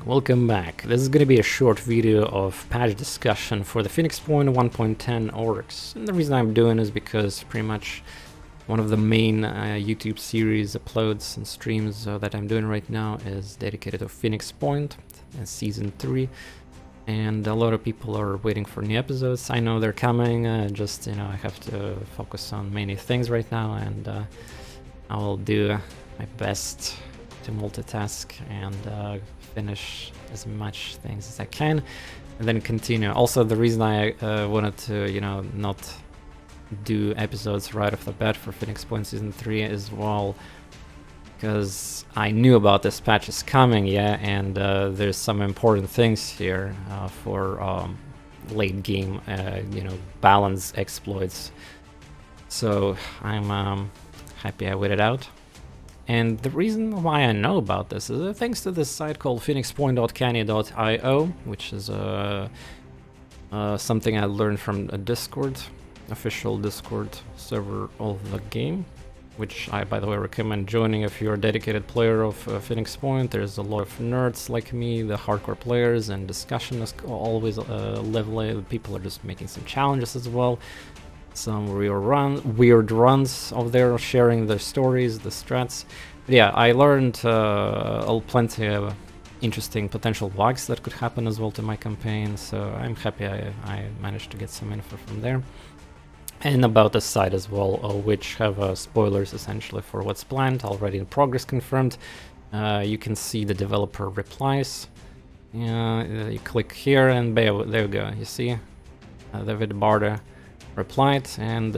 welcome back. This is going to be a short video of patch discussion for the Phoenixcomio 1.10 Orryx. And the reason I'm doing is because pretty much one of the main YouTube series uploads and streams that I'm doing right now is dedicated to Phoenixcomio Season 3. And a lot of people are waiting for new episodes. I know they're coming, I have to focus on many things right now, and I will do my best to multitask and finish as much things as I can and then continue. Also, the reason I wanted to, not do episodes right off the bat for Phoenixcomio Season 3 as well, because I knew about this patch is coming, and there's some important things here for late game, balance exploits. So I'm happy I waited out. And the reason why I know about this is thanks to this site called phoenixcomio.canny.io, which is something I learned from a Discord, official Discord server of the game, which I, by the way, recommend joining if you're a dedicated player of Phoenixcomio. There's a lot of nerds like me, the hardcore players, and discussion is always lively. People are just making some challenges as well. Some weird runs of there, sharing their stories, the strats. But yeah, I learned plenty of interesting potential bugs that could happen as well to my campaign, so I'm happy I managed to get some info from there. And about the site as well, which have spoilers essentially for what's planned, already in progress confirmed. You can see the developer replies. You click here and there you go, you see David Barda replied, and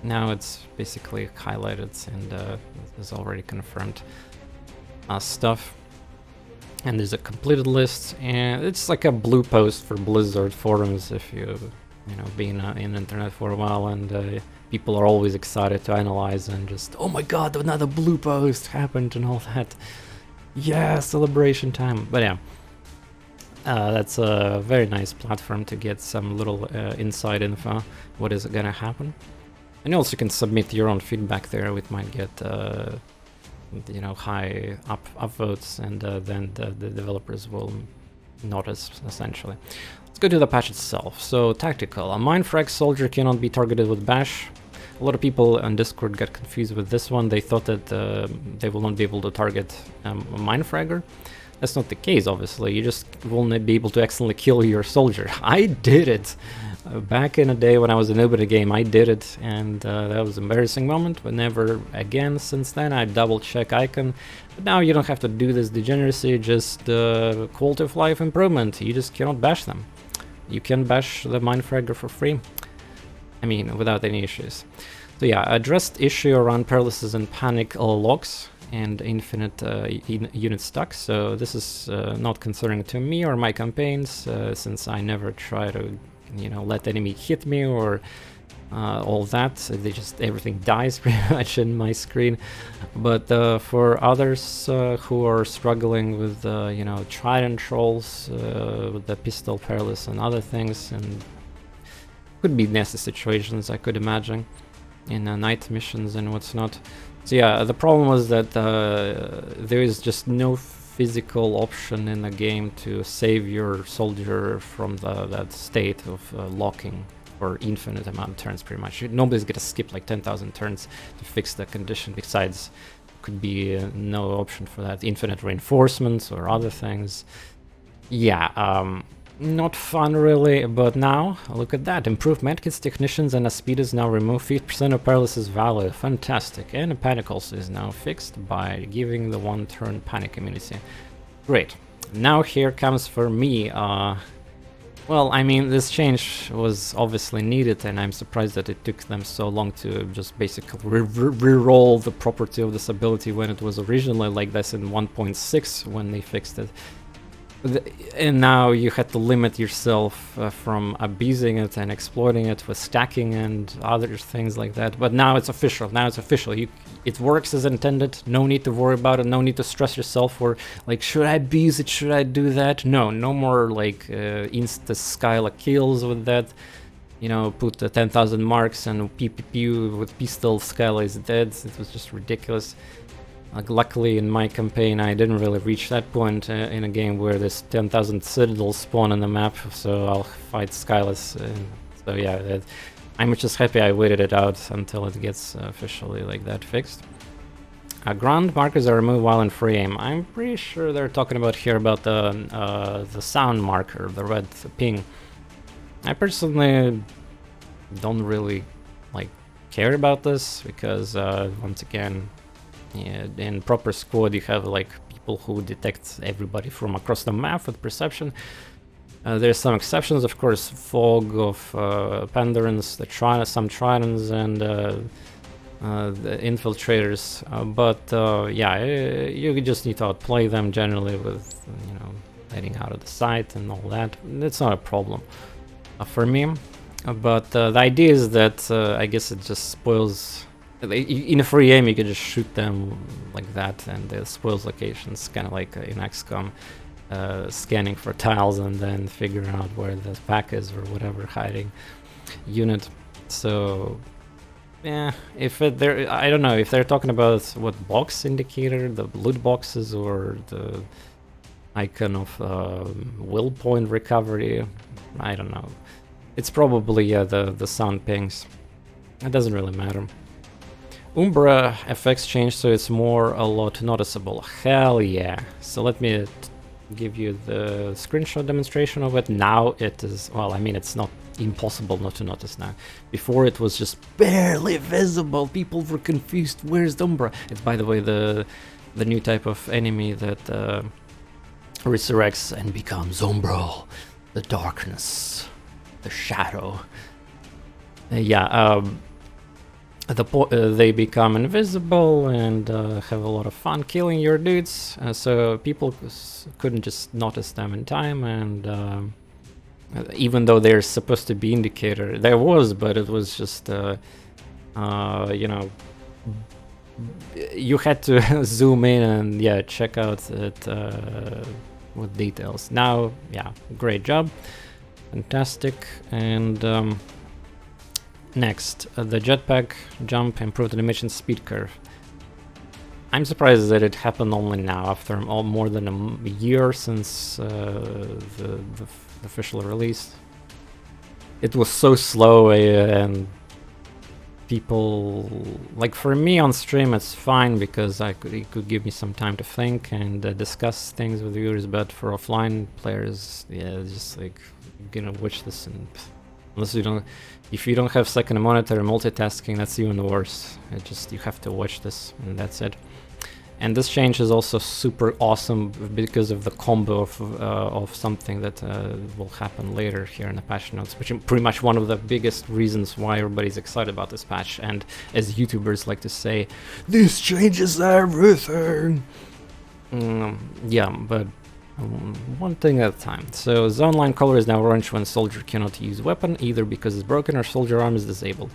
now it's basically highlighted and is already confirmed stuff. And there's a completed list, and it's like a blue post for Blizzard forums if you've been in internet for a while, and people are always excited to analyze and just, oh my god, another blue post happened and all that. Yeah, celebration time. But yeah, that's a very nice platform to get some little inside info what is gonna happen. And also you can submit your own feedback there. We might get high upvotes, and then the developers will notice essentially. Let's go to the patch itself. So tactical, a Minefragger soldier cannot be targeted with bash. A lot of people on Discord got confused with this one. They thought that they will not be able to target a Minefragger. That's not the case, obviously. You just will not be able to accidentally kill your soldier. I did it! Back in the day when I was a noob in the game, I did it, and that was an embarrassing moment, but never again since then. I double-check icon. But now you don't have to do this degeneracy, just quality of life improvement. You just cannot bash them. You can bash the Minefragger for free. I mean, without any issues. So yeah, addressed issue around paralysis and panic locks and infinite unit stuck. So this is not concerning to me or my campaigns, since I never try to, let enemy hit me or all that. They just, everything dies pretty much in my screen. But for others who are struggling with, trident trolls, with the pistol paralysis and other things, and could be nasty situations, I could imagine, in night missions and what's not. So yeah, the problem was that there is just no physical option in the game to save your soldier from that state of locking for infinite amount of turns, pretty much. Nobody's gonna skip like 10,000 turns to fix the condition. Besides, could be no option for that. Infinite reinforcements or other things. Yeah, not fun really, but now, look at that. Improved medkits, technicians, and Aspidas now remove 50% of paralysis value. Fantastic. And the panic also is now fixed by giving the one-turn panic immunity. Great. Now here comes for me. Well, I mean, this change was obviously needed, and I'm surprised that it took them so long to just basically re-roll the property of this ability when it was originally like this in 1.6 when they fixed it. And now you had to limit yourself from abusing it and exploiting it with stacking and other things like that. But now it's official. Now it's official. It works as intended. No need to worry about it. No need to stress yourself for, like, should I abuse it? Should I do that? No more like insta Skyla kills with that. Put the 10,000 marks and PPP with pistol, Skyla is dead. It was just ridiculous. Like, luckily in my campaign I didn't really reach that point in a game where there's 10,000 citadels spawn on the map, so I'll fight Skyless. So yeah, I'm just happy I waited it out until it gets officially like that fixed. Ground markers are removed while in free aim. I'm pretty sure they're talking about here about the sound marker, the red ping. I personally don't really like care about this because once again, yeah, in proper squad you have like people who detect everybody from across the map with perception. There's some exceptions, of course, fog of Pandorans, some Tridents, and the infiltrators, but yeah, you just need to outplay them generally with, you know, heading out of the site and all that. It's not a problem for me, but the idea is that I guess it just spoils. In a free aim you can just shoot them like that and it spoils locations, kind of like in XCOM, scanning for tiles and then figuring out where the pack is or whatever hiding unit. So yeah, if I don't know if they're talking about what box indicator, the loot boxes or the icon of will point recovery, I don't know. It's probably, yeah, the sound pings. It doesn't really matter. Umbra Effects changed, so it's a lot noticeable. Hell yeah. So let me give you the screenshot demonstration of it. Now it is, well, I mean, it's not impossible not to notice now. Before it was just barely visible. People were confused. Where's the Umbra? It's, by the way, the new type of enemy that resurrects and becomes Umbra, the darkness, the shadow. Yeah, they become invisible and have a lot of fun killing your dudes, so people couldn't just notice them in time, and even though they're supposed to be indicator, there was, but it was just, you know, you had to zoom in and, yeah, check out it with details. Now, yeah, great job, fantastic. And next, the jetpack jump improved animation speed curve. I'm surprised that it happened only now, after more than a year since the official release. It was so slow, and people, like, for me on stream it's fine because it could give me some time to think and discuss things with viewers, but for offline players, yeah, it's just like, you're gonna watch this and unless you don't, if you don't have second monitor multitasking, that's even worse. It just, you have to watch this and that's it. And this change is also super awesome because of the combo of something that will happen later here in the patch notes, which is pretty much one of the biggest reasons why everybody's excited about this patch. And as YouTubers like to say, this changes everything. Yeah, but one thing at a time. So zone line color is now orange when soldier cannot use weapon, either because it's broken or soldier arm is disabled.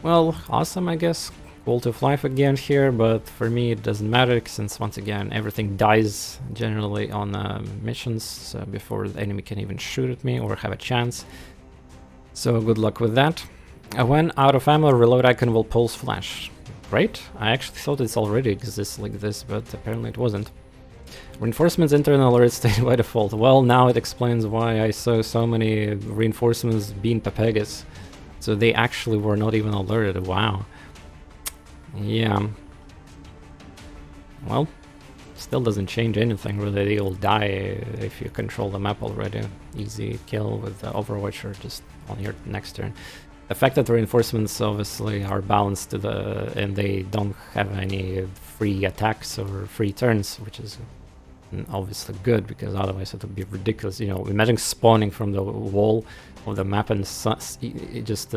Well, awesome, I guess. Quality of life again here, but for me it doesn't matter since once again everything dies generally on missions before the enemy can even shoot at me or have a chance. So good luck with that. When out of ammo, reload icon will pulse flash. Great, I actually thought it already exists like this, but apparently it wasn't. Reinforcements enter an alert state by default. Well, now it explains why I saw so many reinforcements being Papegas. So they actually were not even alerted, wow. Yeah. Well, still doesn't change anything really. They all die if you control the map already. Easy kill with the Overwatcher just on your next turn. The fact that the reinforcements obviously are balanced to the, and they don't have any free attacks or free turns, which is obviously good, because otherwise it would be ridiculous. You know, imagine spawning from the wall of the map and just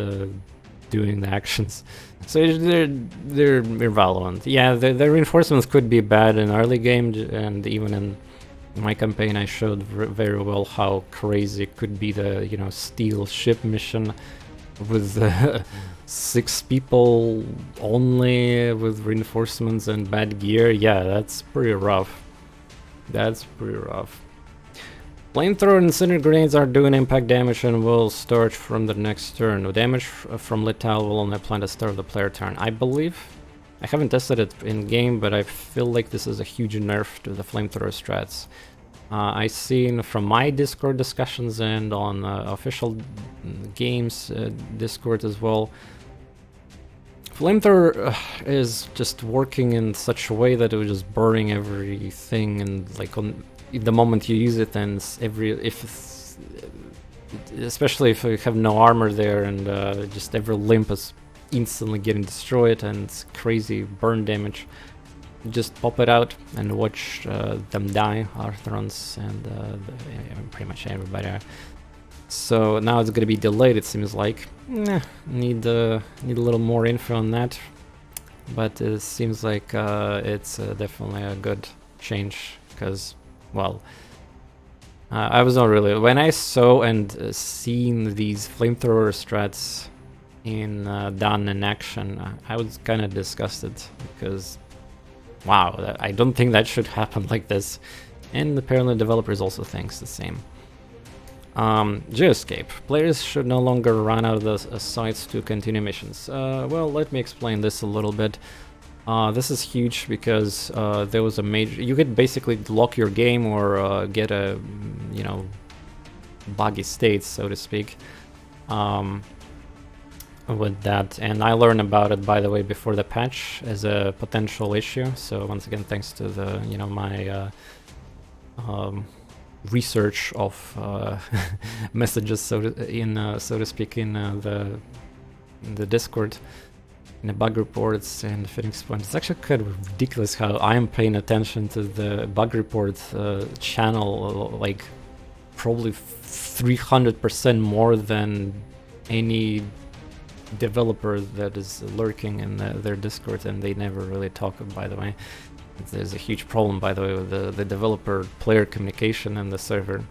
doing the actions. So they're irrelevant. Yeah, the reinforcements could be bad in early game, and even in my campaign I showed very well how crazy it could be the, you know, steal ship mission with 6 people only with reinforcements and bad gear. Yeah, that's pretty rough. That's pretty rough. Flamethrower and Cinder Grenades are doing impact damage and will start from the next turn. No damage from Lethal will only apply at the start of the player turn. I believe I haven't tested it in game, but I feel like this is a huge nerf to the flamethrower strats. I seen from my Discord discussions and on official games Discord as well. Flamethrower is just working in such a way that it was just burning everything, and like on the moment you use it, and especially if you have no armor there, and just every limb is instantly getting destroyed and it's crazy burn damage. Just pop it out and watch them die, Arthrons and pretty much everybody. So now it's gonna be delayed, it seems like. Need a little more info on that, but it seems like it's definitely a good change, because, well, I was not really... When I saw and seen these flamethrower strats done in action, I was kind of disgusted, because, wow, I don't think that should happen like this. And apparently developers also thinks the same. Geoescape. Players should no longer run out of the sites to continue missions. Well, let me explain this a little bit. This is huge because there was a major... You could basically lock your game or get a, you know, buggy state, so to speak, with that. And I learned about it, by the way, before the patch as a potential issue. So once again, thanks to the, you know, my research of messages, so to speak, in the Discord, in the bug reports and Phoenixcomio. It's actually kind of ridiculous how I am paying attention to the bug report channel, like probably 300% more than any developer that is lurking in their Discord, and they never really talk, by the way. There's a huge problem, by the way, with the developer-player communication and the server.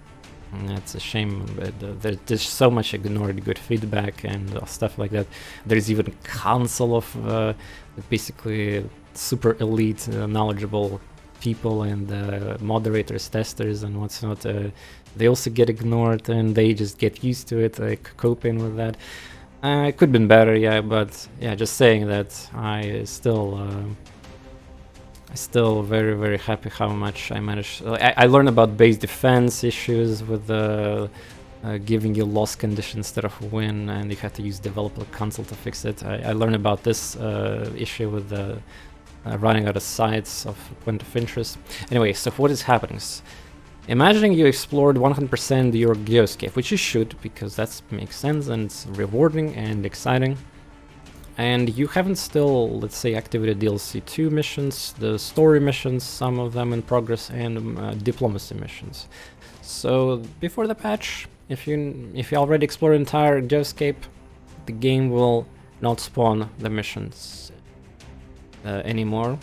And it's a shame, but there's so much ignored good feedback and stuff like that. There's even a council of basically super elite, knowledgeable people and moderators, testers, and what's not. They also get ignored, and they just get used to it, like coping with that. It could have been better, yeah, but yeah, just saying that I still very, very happy how much I managed. I learned about base defense issues with giving you loss condition instead of win, and you have to use developer console to fix it. I learned about this issue with running out of sites of point of interest. Anyway, so what is happening? Imagining you explored 100% your Geoescape, which you should, because that makes sense and it's rewarding and exciting. And you haven't still, let's say, activated DLC 2 missions, the story missions, some of them in progress, and diplomacy missions. So before the patch, if you already explored entire Geoescape, the game will not spawn the missions anymore,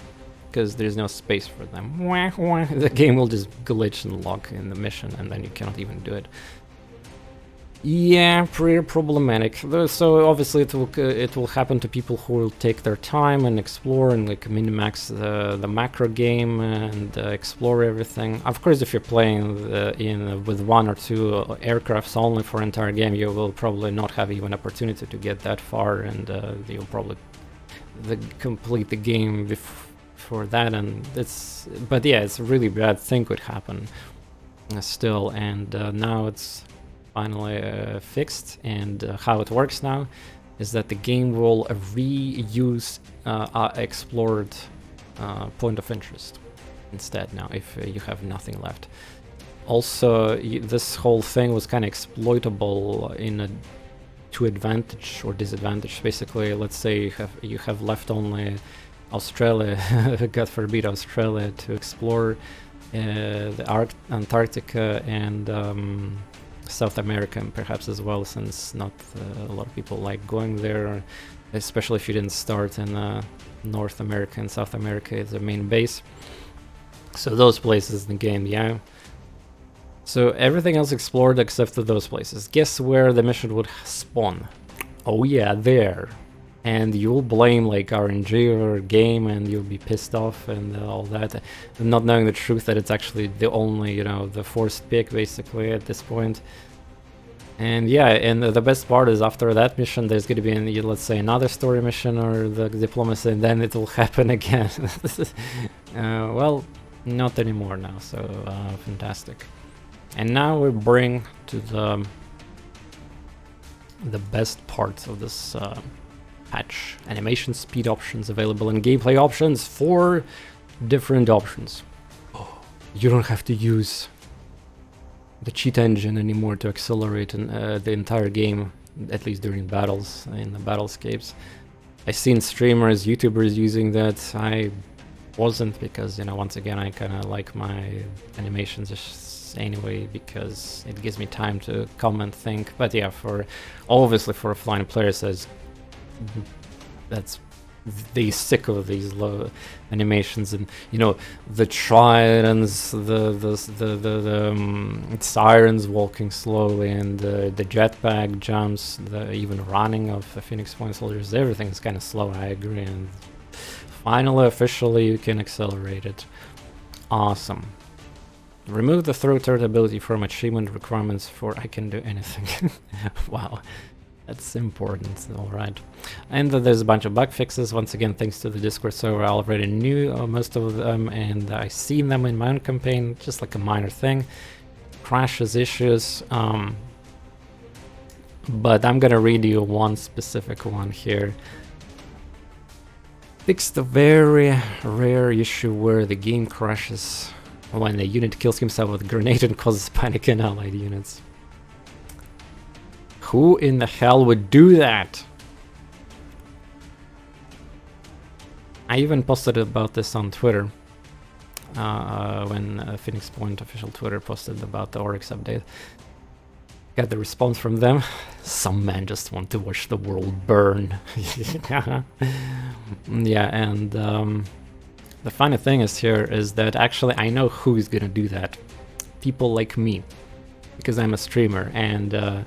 because there's no space for them. The game will just glitch and lock in the mission, and then you cannot even do it. Yeah, pretty problematic. So obviously it will happen to people who will take their time and explore and like min-max the macro game and explore everything. Of course, if you're playing with one or two aircrafts only for entire game, you will probably not have even opportunity to get that far, and you'll probably complete the game before that. And but yeah, it's a really bad thing could happen still, and now it's finally fixed. And how it works now is that the game will reuse explored point of interest instead now if you have nothing left. Also, this whole thing was kind of exploitable to advantage or disadvantage. Basically, let's say you have left only Australia, God forbid Australia, to explore, the Antarctica and South America perhaps as well, since not a lot of people like going there, especially if you didn't start in North America and South America is the main base. So those places in the game, yeah. So everything else explored except for those places. Guess where the mission would spawn? Oh yeah, there. And you'll blame like RNG or game, and you'll be pissed off and all that, not knowing the truth that it's actually the only, you know, the forced pick basically at this point. And yeah, and the best part is after that mission, there's going to be, let's say, another story mission or the diplomacy, and then it will happen again. Well, not anymore now, so fantastic. And now we bring to the best part of this patch: animation speed options available and gameplay options. 4 different options. Oh, you don't have to use the cheat engine anymore to accelerate the entire game, at least during battles in the battlescapes. I've seen streamers, YouTubers using that. I wasn't, because, you know, once again, I kind of like my animations just anyway, because it gives me time to comment, think. But yeah, obviously for offline players, they sick of these low animations, and you know, the tridents, the sirens walking slowly, and the jetpack jumps, even running of the Phoenix Point soldiers. Everything's kind of slow, I agree, and finally officially you can accelerate it. Awesome. Remove the throw turret ability from achievement requirements for I can do anything. Wow. That's important, alright. And there's a bunch of bug fixes. Once again, thanks to the Discord server, I already knew most of them, and I seen them in my own campaign, just like a minor thing. Crashes, issues, but I'm gonna read you one specific one here. Fix the very rare issue where the game crashes when the unit kills himself with a grenade and causes panic in allied units. Who in the hell would do that? I even posted about this on Twitter when Phoenix Point official Twitter posted about the Orryx update. Got the response from them. Some men just want to watch the world burn. Yeah, and the funny thing is that actually I know who is gonna do that. People like me, because I'm a streamer, and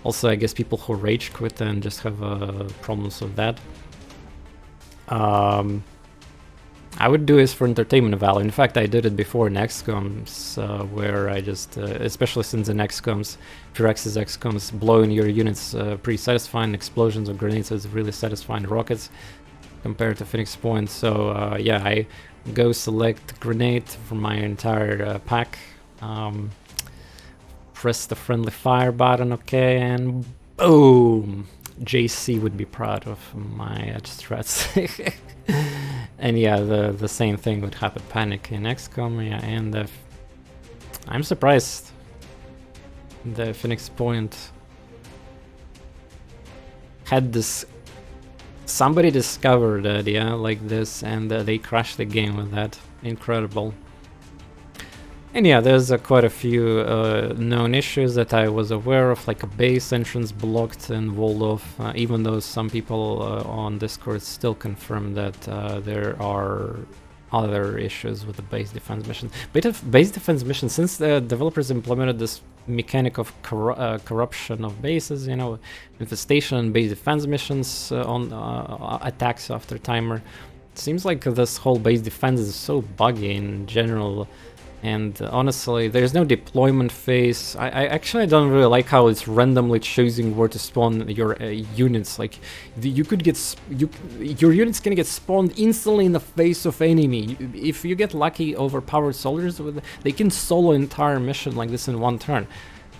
also, I guess people who rage quit and just have problems with that. I would do this for entertainment value. In fact, I did it before in XCOMs, where I just, especially since in XCOMs, Firax's XCOMs, blowing your units pretty satisfying. Explosions of grenades is really satisfying. Rockets compared to Phoenix Point. So yeah, I go select grenade from my entire pack. Press the friendly fire button, okay, and boom! JC would be proud of my strats. And yeah, the same thing would happen. Panic in XCOM, yeah, and I'm surprised the Phoenix Point had this. Somebody discovered it, yeah, like this, and they crashed the game with that. Incredible. And yeah, there's quite a few known issues that I was aware of, like a base entrance blocked and walled off, even though some people on Discord still confirm that there are other issues with the base defense mission. Base defense mission, since the developers implemented this mechanic of corruption of bases, you know, infestation and base defense missions on attacks after timer, it seems like this whole base defense is so buggy in general. And honestly, there's no deployment phase. I actually don't really like how it's randomly choosing where to spawn your units. Like, you could get your units can get spawned instantly in the face of enemy. If you get lucky, overpowered soldiers, they can solo entire mission like this in one turn.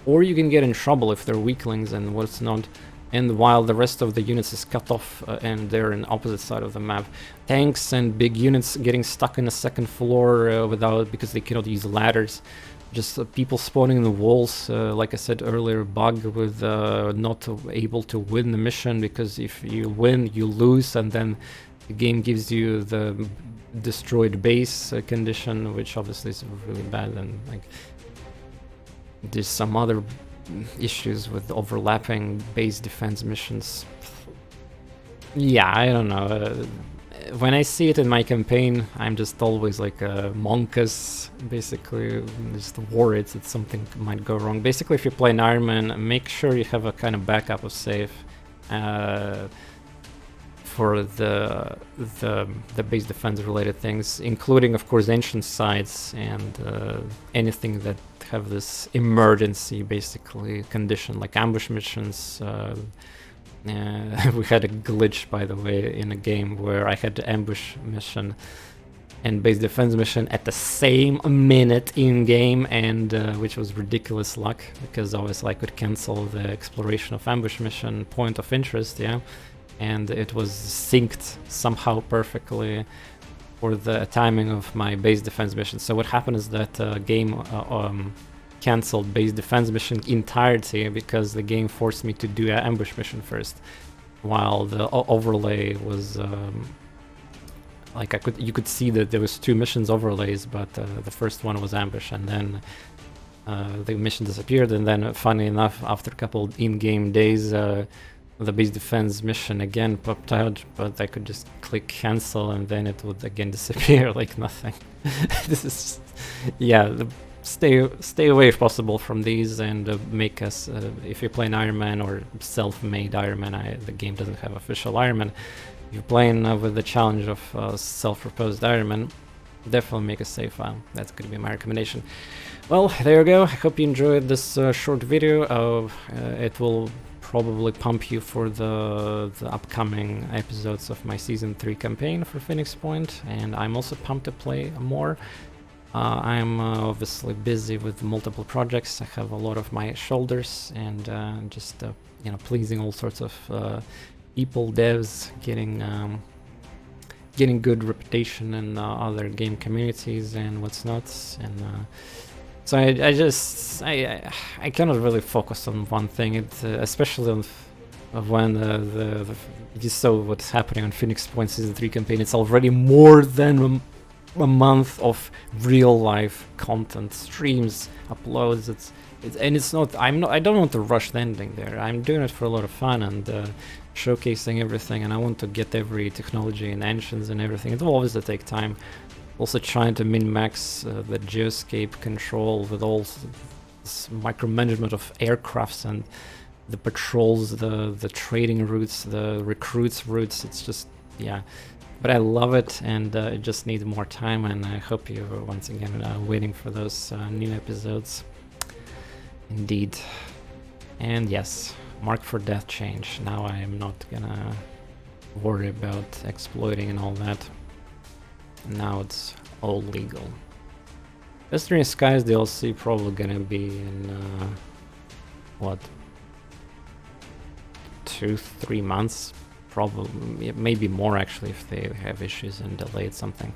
Or you can get in trouble if they're weaklings and what's not. And while the rest of the units is cut off and they're in opposite side of the map. Tanks and big units getting stuck in the second floor because they cannot use ladders. Just people spawning in the walls, like I said earlier, bug with not able to win the mission, because if you win, you lose, and then the game gives you the destroyed base condition, which obviously is really bad. And like, there's some other issues with overlapping base defense missions. Yeah, I don't know. When I see it in my campaign, I'm just always like a monkus, basically, just worried that something might go wrong. Basically, if you play an Ironman, make sure you have a kind of backup of save for the base defense related things, including, of course, ancient sites and anything that have this emergency, basically, condition, like ambush missions. We had a glitch, by the way, in a game where I had the ambush mission and base defense mission at the same minute in game, and which was ridiculous luck, because obviously I could cancel the exploration of ambush mission point of interest, yeah, and it was synced somehow perfectly for the timing of my base defense mission. So what happened is that game cancelled base defense mission entirety because the game forced me to do an ambush mission first, while the overlay was like you could see that there was 2 missions overlays, but the first one was ambush, and then the mission disappeared, and then funny enough, after a couple in-game days, the base defense mission again popped out, but I could just click cancel and then it would again disappear like nothing. This is, yeah, stay away if possible from these, and make us, if you're playing Ironman or self-made Ironman, the game doesn't have official Ironman. If you're playing with the challenge of self-proposed Ironman, definitely make a save file. That's going to be my recommendation. Well, there you go. I hope you enjoyed this short video. It will probably pump you for the upcoming episodes of my Season 3 campaign for Phoenix Point, and I'm also pumped to play more. I'm obviously busy with multiple projects. I have a lot of my shoulders, and just you know, pleasing all sorts of people, devs, getting good reputation in other game communities and what's not, and so I cannot really focus on one thing. It especially on when you saw what's happening on Phoenix Point Season 3 campaign. It's already more than a month of real life content, streams, uploads. It's not. I don't want to rush the ending there. I'm doing it for a lot of fun and showcasing everything, and I want to get every technology and engines and everything. It will obviously take time. Also trying to min-max the Geoescape control with all this micromanagement of aircrafts and the patrols, the trading routes, the recruits routes. It's just, yeah. But I love it, and it just needs more time, and I hope you're once again waiting for those new episodes. Indeed. And yes, mark for death change. Now I am not gonna worry about exploiting and all that. Now it's all legal. Western Skies DLC probably gonna be in what, 2-3 months, probably, maybe more actually, if they have issues and delayed something.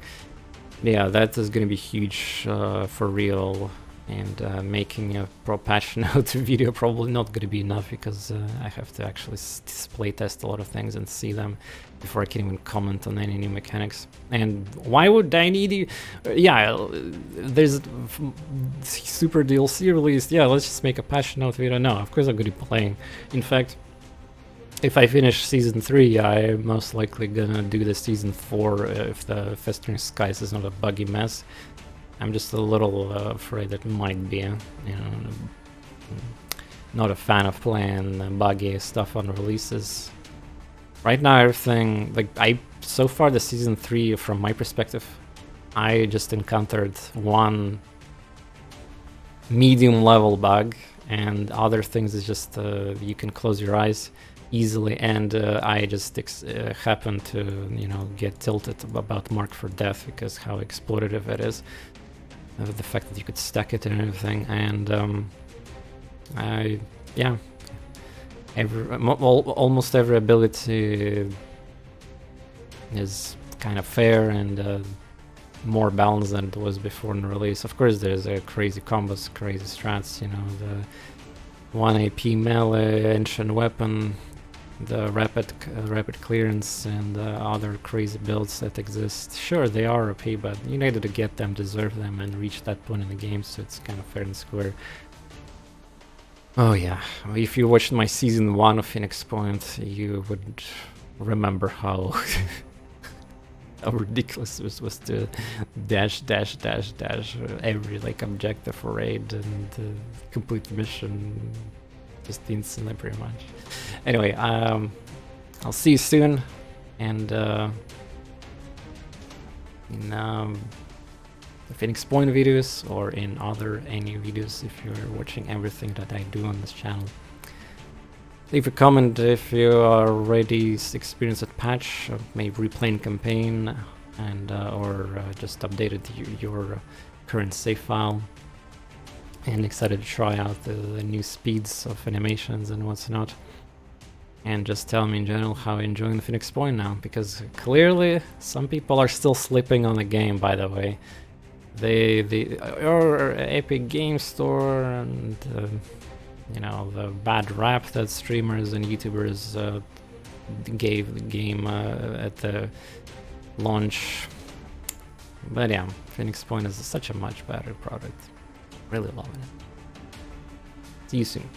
Yeah, that is gonna be huge for real, and making a pro patch note video probably not gonna be enough, because I have to actually display test a lot of things and see them before I can even comment on any new mechanics. And why would I need you? Yeah, there's super DLC released. Yeah, let's just make a patch note video. No, of course I'm gonna be playing. In fact, if I finish Season 3, I'm most likely gonna do the Season 4 if the Western Skies is not a buggy mess. I'm just a little afraid that it might be, you know, not a fan of playing buggy stuff on releases. Right now, everything, like, so far the Season 3, from my perspective, I just encountered one medium level bug, and other things is just you can close your eyes easily, and I just happened to, you know, get tilted about mark for death because how exploitative it is. The fact that you could stack it and everything, and yeah, almost every ability is kind of fair and more balanced than it was before in release. Of course, there's crazy combos, crazy strats, you know, the 1 AP melee ancient weapon, the rapid clearance, and other crazy builds that exist. Sure, they are OP, but you needed to get them, deserve them, and reach that point in the game, so it's kind of fair and square. Oh yeah, if you watched my Season 1 of Phoenix Point, you would remember how how ridiculous it was to dash every like objective or raid and complete the mission just instantly, pretty much. Anyway, I'll see you soon, and the Phoenix Point videos or in any videos if you're watching everything that I do on this channel. Leave a comment if you are already experienced at patch, maybe replaying campaign, and or just updated your current save file, and excited to try out the new speeds of animations and what's not. And just tell me in general how you're enjoying the Phoenix Point now, because clearly some people are still sleeping on the game, by the way. Your Epic Game Store and you know, the bad rap that streamers and YouTubers gave the game at the launch. But yeah, Phoenix Point is such a much better product. Really loving it. See you soon.